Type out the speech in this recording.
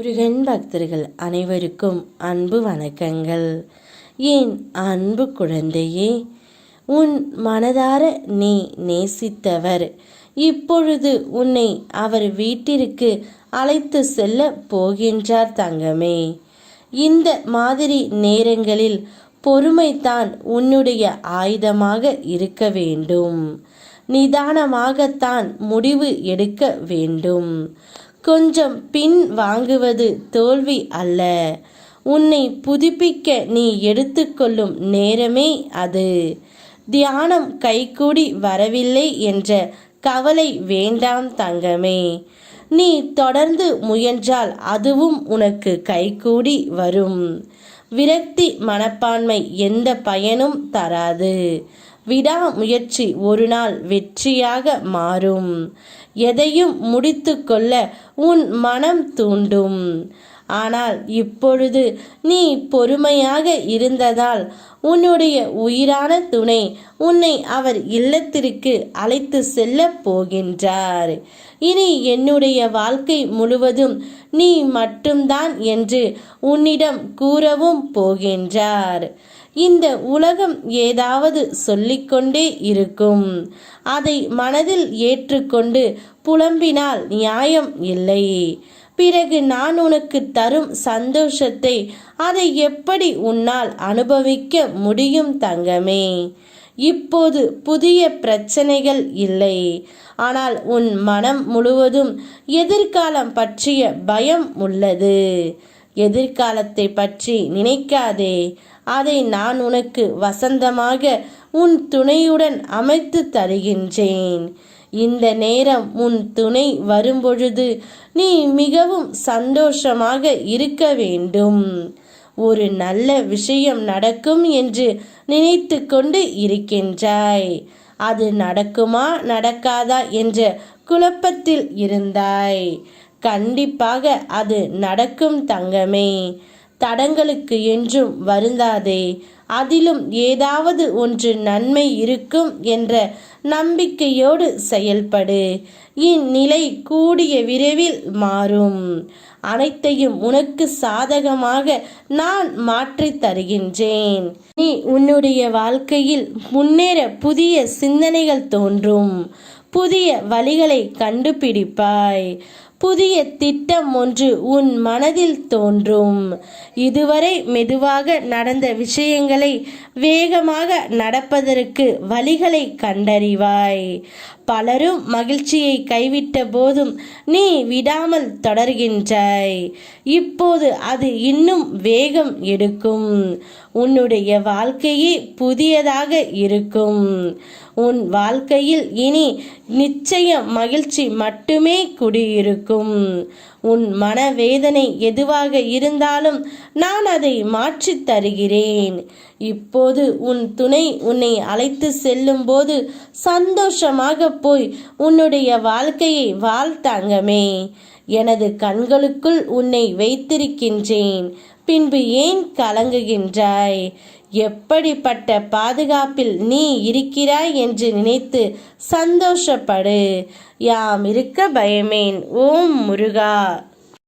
முருகன் பக்தர்கள் அனைவருக்கும் அன்பு வணக்கங்கள். என் அன்பு குழந்தையே, உன் மனதார நீ நேசித்தவர் இப்பொழுது உன்னை அவர் வீட்டிற்கு அழைத்து செல்ல போகின்றார் தங்கமே. இந்த மாதிரி நேரங்களில் பொறுமைதான் உன்னுடைய ஆயுதமாக இருக்க வேண்டும். நிதானமாகத்தான் முடிவு எடுக்க வேண்டும். கொஞ்சம் பின் வாங்குவது தோல்வி அல்ல, உன்னை புதுப்பிக்க நீ எடுத்துக்கொள்ளும் நேரமே அது. தியானம் கைகூடி வரவில்லை என்ற கவலை வேண்டாம் தங்கமே. நீ தொடர்ந்து முயன்றால் அதுவும் உனக்கு கைகூடி வரும். விரக்தி மனப்பான்மை எந்த பயனும் தராது. விடாமுயற்சி ஒரு நாள் வெற்றியாக மாறும். எதையும் முடித்து கொள்ள உன் மனம் தூண்டும். ஆனால் இப்பொழுது நீ பொறுமையாக இருந்ததால் உன்னுடைய உயிரான துணை உன்னை அவர் இல்லத்திற்கு அழைத்து செல்ல போகின்றார். இனி என்னுடைய வாழ்க்கை முழுவதும் நீ மட்டும்தான் என்று உன்னிடம் கூறவும் போகின்றார். இந்த உலகம் ஏதாவது சொல்லிக்கொண்டே இருக்கும். அதை மனதில் ஏற்றுக்கொண்டு புலம்பினால் நியாயம் இல்லை. பிறகு நான் உனக்கு தரும் சந்தோஷத்தை அதை எப்படி உன்னால் அனுபவிக்க முடியும் தங்கமே? இப்போது புதிய பிரச்சனைகள் இல்லை, ஆனால் உன் மனம் முழுவதும் எதிர்காலம் பற்றிய பயம் உள்ளது. எதிர்காலத்தை பற்றி நினைக்காதே, அதை நான் உனக்கு வசந்தமாக உன் துணையுடன் அமைத்து தருகின்றேன். இந்த நேரம் உன் துணை வரும்பொழுது நீ மிகவும் சந்தோஷமாக இருக்க வேண்டும். ஒரு நல்ல விஷயம் நடக்கும் என்று நினைத்து கொண்டு இருக்கின்றாய். அது நடக்குமா நடக்காதா என்ற குழப்பத்தில் இருந்தாய். கண்டிப்பாக அது நடக்கும் தங்கமே. தடங்களுக்கு என்றும் வருந்தாதே. அதிலும் ஏதாவது ஒன்று நன்மை இருக்கும் என்ற நம்பிக்கையோடு செயல்படு. இந்நிலை கூடிய விரைவில் மாறும். அனைத்தையும் உனக்கு சாதகமாக நான் மாற்றித் தருகின்றேன். நீ உன்னுடைய வாழ்க்கையில் முன்னேற புதிய சிந்தனைகள் தோன்றும். புதிய வழிகளை கண்டுபிடிப்பாய். புதிய திட்டம் ஒன்று உன் மனதில் தோன்றும். இதுவரை மெதுவாக நடந்த விஷயங்களை வேகமாக நடப்பதற்கு வழிகளை கண்டறிவாய். பலரும் மகிழ்ச்சியை கைவிட்ட போதும் நீ விடாமல் தொடர்கின்றாய். இப்போது அது இன்னும் வேகம் எடுக்கும். உன்னுடைய வாழ்க்கையே புதியதாக இருக்கும். உன் வாழ்க்கையில் இனி நிச்சயம் மகிழ்ச்சி மட்டுமே குடியிருக்கும். உன் மனவேதனை எதுவாக இருந்தாலும் நான் அதை மாற்றித் தருகிறேன். இப்போது உன் துணை உன்னை அழைத்து செல்லும் போது சந்தோஷமாக போய் உன்னுடைய வாழ்க்கையை வாழ்த்தாங்கமே. எனது கண்களுக்குள் உன்னை வைத்திருக்கின்றேன், பின்பு ஏன் கலங்குகின்றாய்? எப்படிப்பட்ட பாதுகாப்பில் நீ இருக்கிறாய் என்று நினைத்து சந்தோஷப்படு. யாம் இருக்க பயமேன். ஓம் முருகா.